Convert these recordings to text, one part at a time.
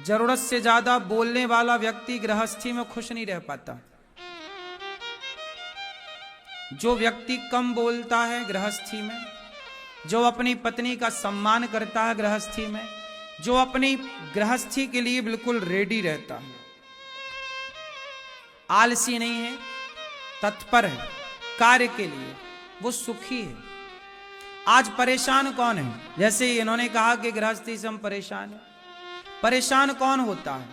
जरूरत से ज्यादा बोलने वाला व्यक्ति गृहस्थी में खुश नहीं रह पाता। जो व्यक्ति कम बोलता है गृहस्थी में, जो अपनी पत्नी का सम्मान करता है गृहस्थी में, जो अपनी गृहस्थी के लिए बिल्कुल रेडी रहता है, आलसी नहीं है, तत्पर है कार्य के लिए, वो सुखी है। आज परेशान कौन है? जैसे इन्होंने कहा कि गृहस्थी से हम परेशान हैं। परेशान कौन होता है?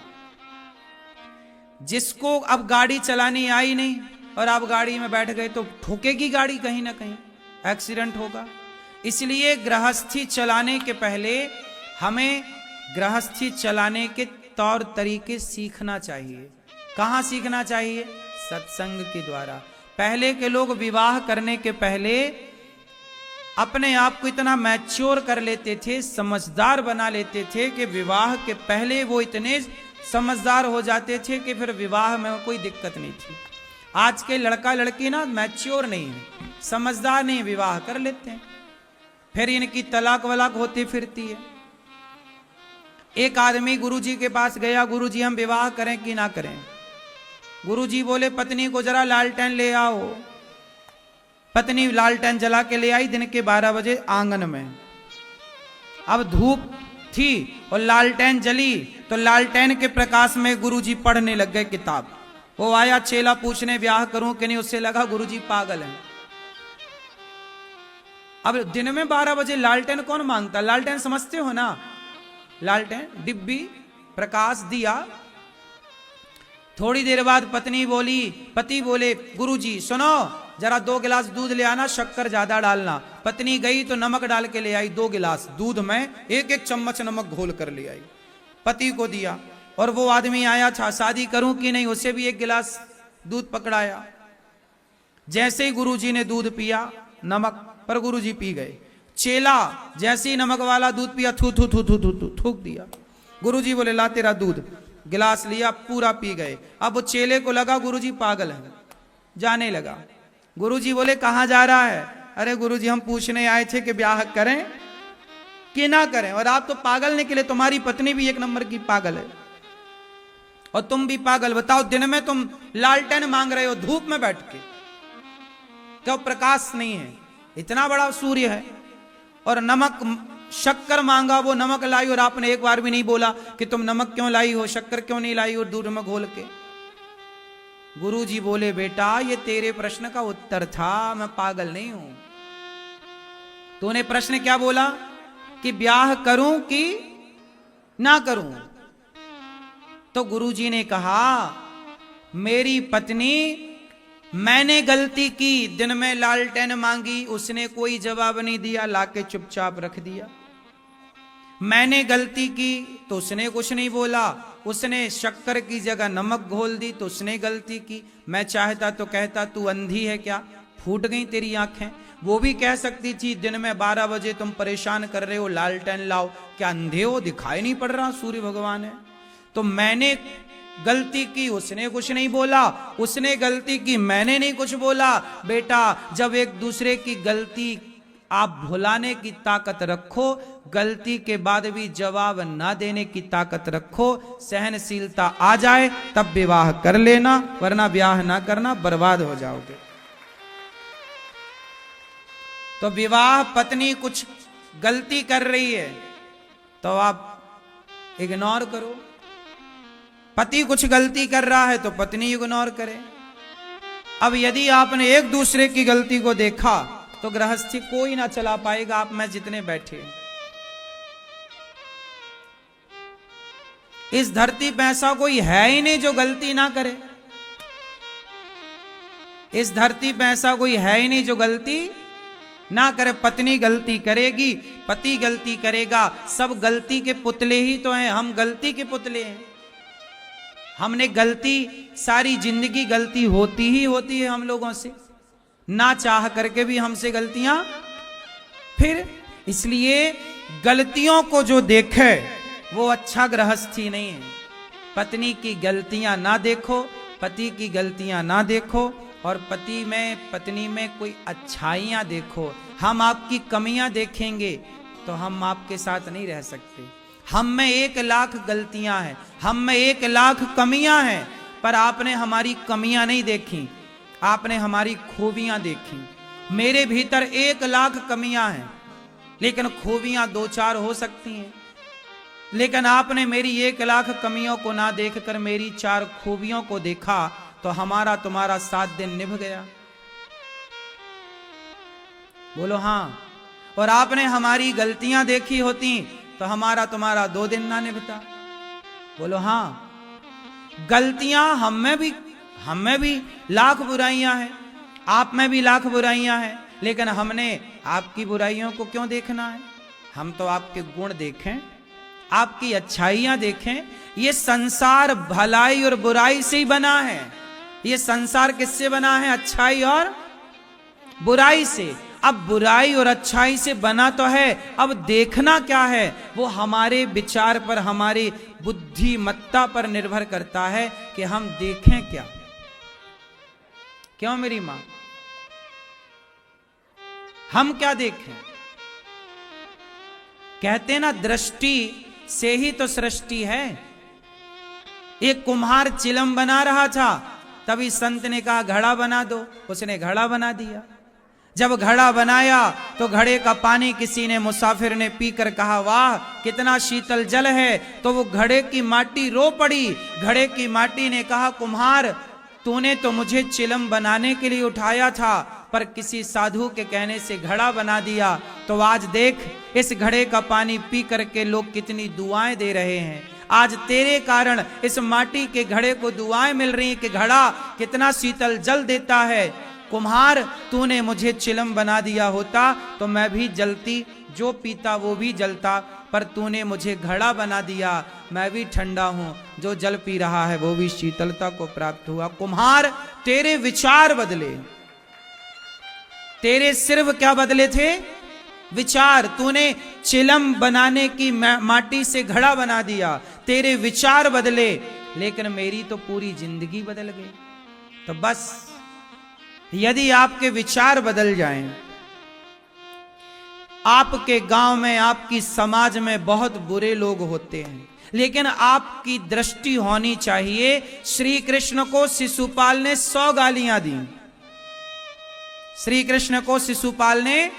जिसको अब गाड़ी चलानी आई नहीं और आप गाड़ी में बैठ गए तो ठोकेगी गाड़ी, कहीं ना कहीं एक्सीडेंट होगा। इसलिए गृहस्थी चलाने के पहले हमें गृहस्थी चलाने के तौर तरीके सीखना चाहिए। कहाँ सीखना चाहिए? सत्संग के द्वारा। पहले के लोग विवाह करने के पहले अपने आप को इतना मैच्योर कर लेते थे, समझदार बना लेते थे कि विवाह के पहले वो इतने समझदार हो जाते थे कि फिर विवाह में कोई दिक्कत नहीं थी। आज के लड़का लड़की ना मैच्योर नहीं है, समझदार नहीं, विवाह कर लेते हैं, फिर इनकी तलाक वलाक होती फिरती है। एक आदमी गुरुजी के पास गया, गुरुजी हम विवाह करें कि ना करें? गुरुजी बोले पत्नी को जरा लालटेन ले आओ। पत्नी लालटेन जला के ले आई दिन के 12 बजे आंगन में। अब धूप थी और लालटेन जली, तो लालटेन के प्रकाश में गुरुजी पढ़ने लग गए किताब। वो आया चेला पूछने ब्याह करूं कि नहीं, उससे लगा गुरुजी पागल हैं। अब दिन में 12 बजे लालटेन कौन मांगता? लालटेन समझते हो ना, लालटेन डिब्बी प्रकाश दिया। थोड़ी देर बाद पत्नी बोली, पति बोले गुरुजी सुनो जरा 2 गिलास दूध ले आना, शक्कर ज्यादा डालना। पत्नी गई तो नमक डाल के ले आई, 2 गिलास दूध में 1-1 चम्मच नमक घोल कर ले आई, पति को दिया। और वो आदमी आया था, शादी करूं कि नहीं, उसे भी 1 गिलास दूध पकड़ाया। जैसे ही गुरुजी ने दूध पिया, नमक पर गुरुजी पी गए। चेला जैसे ही नमक वाला दूध पिया, थू थू थू थू थू थू थूक दिया। गुरुजी बोले ला तेरा दूध, गिलास लिया, पूरा पी गए। अब वो चेले को लगा गुरुजी पागल है, जाने लगा। गुरुजी बोले कहाँ जा रहा है? अरे गुरुजी हम पूछने आए थे कि ब्याह करें कि ना करें, और आप तो पागल निकले, तुम्हारी पत्नी भी 1 नंबर की पागल है और तुम भी पागल। बताओ दिन में तुम लालटेन मांग रहे हो धूप में बैठ के, क्यों प्रकाश नहीं है, इतना बड़ा सूर्य है। और नमक शक्कर मांगा, वो नमक लाई और आपने एक बार भी नहीं बोला कि तुम नमक क्यों लाई हो, शक्कर क्यों नहीं लाई, और दूध में घोल के। गुरुजी बोले बेटा ये तेरे प्रश्न का उत्तर था, मैं पागल नहीं हूं। तूने प्रश्न क्या बोला कि ब्याह करूं कि ना करूं? तो गुरुजी ने कहा मेरी पत्नी, मैंने गलती की, दिन में लालटेन मांगी, उसने कोई जवाब नहीं दिया, लाके चुपचाप रख दिया। मैंने गलती की तो उसने कुछ नहीं बोला, उसने शक्कर की जगह नमक घोल दी तो उसने गलती की। मैं चाहता तो कहता तू अंधी है क्या, फूट गई तेरी आंखें। वो भी कह सकती थी दिन में 12 बजे तुम परेशान कर रहे हो, लालटेन लाओ, क्या अंधे हो, दिखाई नहीं पड़ रहा सूर्य भगवान है? तो मैंने गलती की, उसने कुछ नहीं बोला, उसने गलती की, मैंने नहीं कुछ बोला। बेटा जब एक दूसरे की गलती आप भुलाने की ताकत रखो, गलती के बाद भी जवाब ना देने की ताकत रखो, सहनशीलता आ जाए तब विवाह कर लेना, वरना ब्याह ना करना, बर्बाद हो जाओगे। तो विवाह पत्नी कुछ गलती कर रही है तो आप इग्नोर करो, पति कुछ गलती कर रहा है तो पत्नी इग्नोर करे। अब यदि आपने एक दूसरे की गलती को देखा तो गृहस्थी कोई ना चला पाएगा, आप में जितने बैठे। इस धरती पे ऐसा कोई है ही नहीं जो गलती ना करे। इस धरती पे ऐसा कोई है ही नहीं जो गलती ना करे। पत्नी गलती करेगी, पति गलती करेगा, सब गलती के पुतले ही तो हैं। हम गलती के पुतले हैं। हमने गलती, सारी जिंदगी गलती होती ही होती है हम लोगों से, ना चाह करके भी हमसे गलतियां। फिर इसलिए गलतियों को जो देखे वो अच्छा गृहस्थी नहीं है। पत्नी की गलतियां ना देखो, पति की गलतियां ना देखो, और पति में पत्नी में कोई अच्छाइयां देखो। हम आपकी कमियां देखेंगे तो हम आपके साथ नहीं रह सकते। हम में 1,00,000 गलतियां हैं, हम में 1,00,000 कमियां हैं, पर आपने हमारी कमियां नहीं देखी, आपने हमारी खूबियां देखी। मेरे भीतर 1,00,000 कमियां हैं, लेकिन खूबियां 2-4 हो सकती हैं। लेकिन आपने मेरी 1,00,000 कमियों को ना देखकर मेरी 4 खूबियों को देखा, तो हमारा तुम्हारा 7 दिन निभ गया। बोलो हाँ। और आपने हमारी गलतियां देखी होती तो हमारा तुम्हारा 2 दिन ना निभता। बोलो हाँ। गलतियां हम में भी लाख बुराइयां हैं, आप में भी लाख बुराइयां हैं, लेकिन हमने आपकी बुराइयों को क्यों देखना है? हम तो आपके गुण देखें, आपकी अच्छाइयां देखें। ये संसार भलाई और बुराई से ही बना है। ये संसार किससे बना है? अच्छाई और बुराई से। अब बुराई और अच्छाई से बना तो है, अब देखना क्या है वो हमारे विचार पर, हमारी बुद्धिमत्ता पर निर्भर करता है कि हम देखें क्या। क्यों मेरी मां? हम क्या देखें? कहते ना, दृष्टि से ही तो सृष्टि है। एक कुम्हार चिलम बना रहा था, तभी संत ने कहा घड़ा बना दो, उसने घड़ा बना दिया। जब घड़ा बनाया तो घड़े का पानी किसी ने, मुसाफिर ने पीकर कहा वाह कितना शीतल जल है, तो वो घड़े की माटी रो पड़ी। घड़े की माटी ने कहा कुम्हार तूने तो मुझे चिलम बनाने के लिए उठाया था, पर किसी साधु के कहने से घड़ा बना दिया, तो आज देख इस घड़े का पानी पी करके लोग कितनी दुआएं दे रहे हैं। आज तेरे कारण इस माटी के घड़े को दुआएं मिल रही कि घड़ा कितना शीतल जल देता है। कुम्हार तूने मुझे चिलम बना दिया होता तो मैं भी जलती, जो पीता वो भी जलता, पर तूने मुझे घड़ा बना दिया, मैं भी ठंडा हूं, जो जल पी रहा है वो भी शीतलता को प्राप्त हुआ। कुम्हार तेरे विचार बदले, तेरे सिर्फ क्या बदले थे? विचार। तूने चिलम बनाने की माटी से घड़ा बना दिया, तेरे विचार बदले, लेकिन मेरी तो पूरी जिंदगी बदल गई। तो बस यदि आपके विचार बदल जाएं, आपके गांव में, आपकी समाज में बहुत बुरे लोग होते हैं, लेकिन आपकी दृष्टि होनी चाहिए। श्री कृष्ण को शिशुपाल ने 100 गालियां दी। श्री कृष्ण को शिशुपाल ने,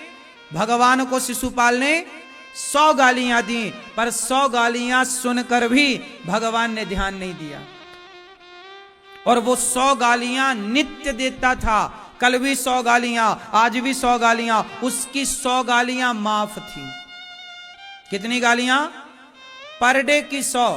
भगवान को शिशुपाल ने 100 गालियां दी, पर 100 गालियां सुनकर भी भगवान ने ध्यान नहीं दिया। और वो 100 गालियां नित्य देता था। कल भी 100 गालियां, आज भी 100 गालियां, उसकी 100 गालियां माफ थी। कितनी गालियां? पर डे की 100।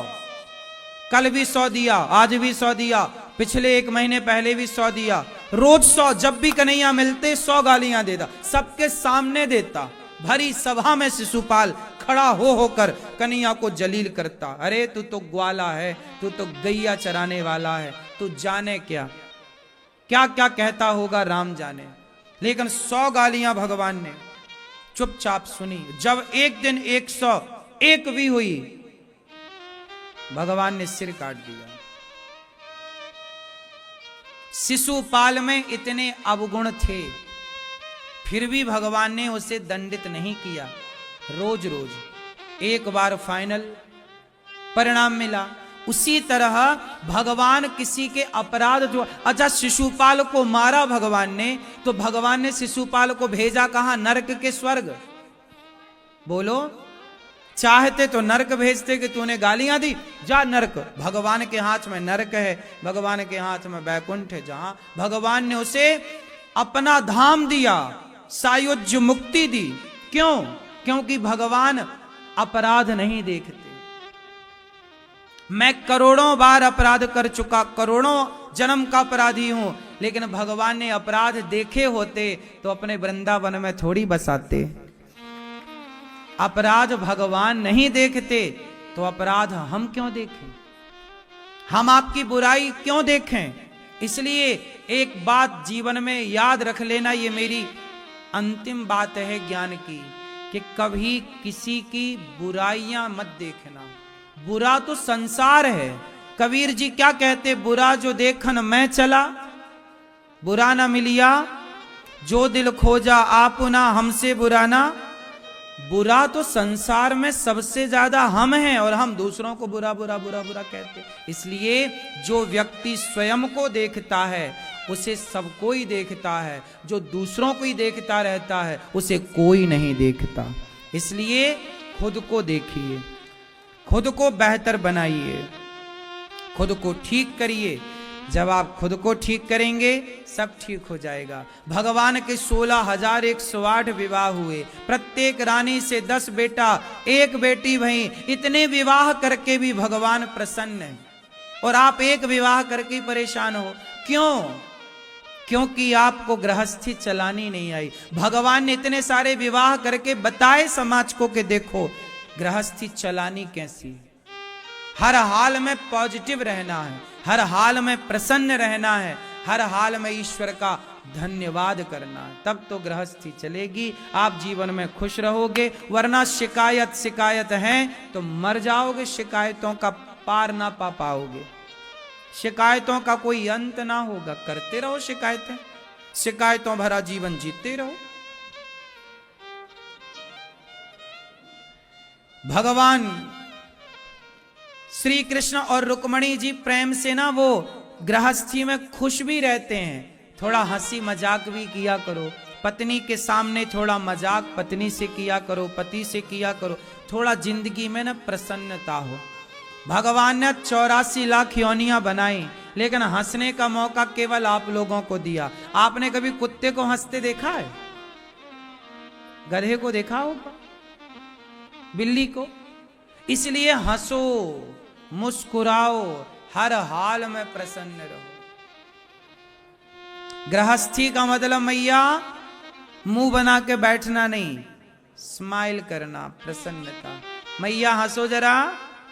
कल भी 100 दिया, आज भी 100 दिया, पिछले 1 महीने पहले भी 100 दिया, रोज 100। जब भी कन्हैया मिलते 100 गालियां देता, सबके सामने देता। भरी सभा में शिशुपाल खड़ा होकर कन्हैया को जलील करता। अरे तू तो ग्वाला है, तू तो गैया चराने वाला है, तू जाने क्या क्या क्या कहता होगा राम जाने। लेकिन 100 गालियां भगवान ने चुपचाप सुनी। जब एक दिन 101 भी हुई, भगवान ने सिर काट दिया। शिशुपाल में इतने अवगुण थे, फिर भी भगवान ने उसे दंडित नहीं किया। रोज रोज एक बार फाइनल परिणाम मिला। उसी तरह भगवान किसी के अपराध जो, अच्छा शिशुपाल को मारा भगवान ने, तो भगवान ने शिशुपाल को भेजा कहां? नरक के स्वर्ग। बोलो, चाहते तो नरक भेजते कि तूने गालियां दी, जा नरक। भगवान के हाथ में नरक है, भगवान के हाथ में बैकुंठ है, जहां भगवान ने उसे अपना धाम दिया, सायुज्य मुक्ति दी। क्यों? क्योंकि भगवान अपराध नहीं देखते। मैं करोड़ों बार अपराध कर चुका, करोड़ों जन्म का अपराधी हूं, लेकिन भगवान ने अपराध देखे होते तो अपने वृंदावन में थोड़ी बसाते। अपराध भगवान नहीं देखते तो अपराध हम क्यों देखें? हम आपकी बुराई क्यों देखें? इसलिए एक बात जीवन में याद रख लेना, ये मेरी अंतिम बात है ज्ञान की, कि कभी किसी की बुराइयां मत देखना। बुरा तो संसार है। कबीर जी क्या कहते? बुरा जो देखन मैं चला, बुरा ना मिलिया, जो दिल खोजा आप ना हमसे बुरा ना बुरा तो संसार में सबसे ज्यादा हम हैं और हम दूसरों को बुरा बुरा बुरा बुरा कहते हैं। इसलिए जो व्यक्ति स्वयं को देखता है उसे सब कोई देखता है, जो दूसरों को ही देखता रहता है उसे कोई नहीं देखता। इसलिए खुद को देखिए, खुद को बेहतर बनाइए, खुद को ठीक करिए। जब आप खुद को ठीक करेंगे सब ठीक हो जाएगा। भगवान के 16,108 विवाह हुए, प्रत्येक रानी से 10 बेटा 1 बेटी भई, इतने विवाह करके भी भगवान प्रसन्न है। और आप एक विवाह करके परेशान हो क्यों? क्योंकि आपको गृहस्थी चलानी नहीं आई। भगवान ने इतने सारे विवाह करके बताए समाज को कि देखो गृहस्थी चलानी कैसी। हर हाल में पॉजिटिव रहना है, हर हाल में प्रसन्न रहना है, हर हाल में ईश्वर का धन्यवाद करना है, तब तो गृहस्थी चलेगी, आप जीवन में खुश रहोगे। वरना शिकायत शिकायत है तो मर जाओगे, शिकायतों का पार ना पा पाओगे, शिकायतों का कोई अंत ना होगा। करते रहो शिकायतें, शिकायतों भरा जीवन जीते रहो। भगवान श्री कृष्ण और रुक्मणी जी प्रेम से ना वो गृहस्थी में खुश भी रहते हैं। थोड़ा हंसी मजाक भी किया करो, पत्नी के सामने थोड़ा मजाक पत्नी से किया करो, पति से किया करो, थोड़ा जिंदगी में ना प्रसन्नता हो। भगवान ने 84 लाख योनियां बनाई, लेकिन हंसने का मौका केवल आप लोगों को दिया। आपने कभी कुत्ते को हंसते देखा है? गधे को देखा होगा, बिल्ली को? इसलिए हंसो, मुस्कुराओ, हर हाल में प्रसन्न रहो। गृहस्थी का मतलब मैया मुंह बना के बैठना नहीं, स्माइल करना, प्रसन्नता। मैया हंसो जरा,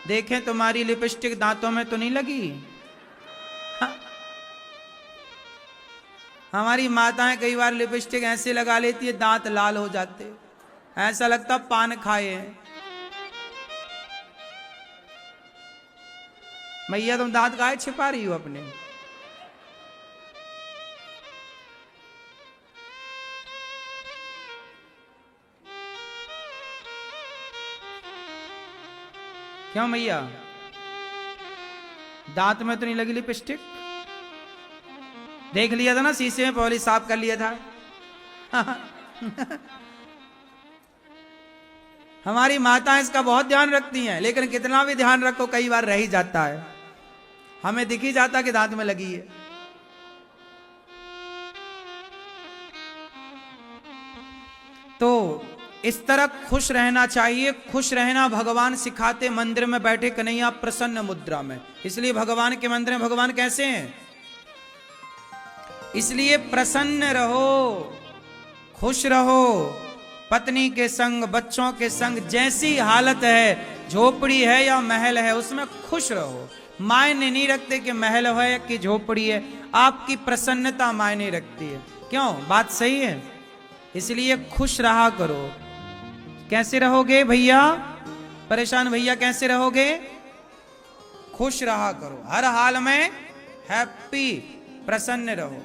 देखें तुम्हारी लिपस्टिक दांतों में तो नहीं लगी। हमारी माताएं कई बार लिपस्टिक ऐसे लगा लेती है दांत लाल हो जाते, ऐसा लगता पान खाए हैं। मैया तुम दांत काहे छिपा रही हो अपने? क्यों मैया, दांत में तो नहीं लगी लिपस्टिक? देख लिया था ना शीशे में, पॉलिश साफ कर लिया था। हमारी माताएं इसका बहुत ध्यान रखती हैं, लेकिन कितना भी ध्यान रखो कई बार रह ही जाता है, हमें दिख ही जाता कि दांत में लगी है। तो इस तरह खुश रहना चाहिए। खुश रहना भगवान सिखाते मंदिर में बैठे कन्हैया प्रसन्न मुद्रा में। इसलिए भगवान के मंदिर में भगवान कैसे हैं? इसलिए प्रसन्न रहो, खुश रहो, पत्नी के संग, बच्चों के संग, जैसी हालत है, झोपड़ी है या महल है, उसमें खुश रहो। मायने नहीं रखते कि महल है कि झोपड़ी है, आपकी प्रसन्नता मायने रखती है। क्यों? बात सही है। इसलिए खुश रहा करो। कैसे रहोगे भैया? परेशान भैया कैसे रहोगे? खुश रहा करो, हर हाल में हैप्पी, प्रसन्न रहो।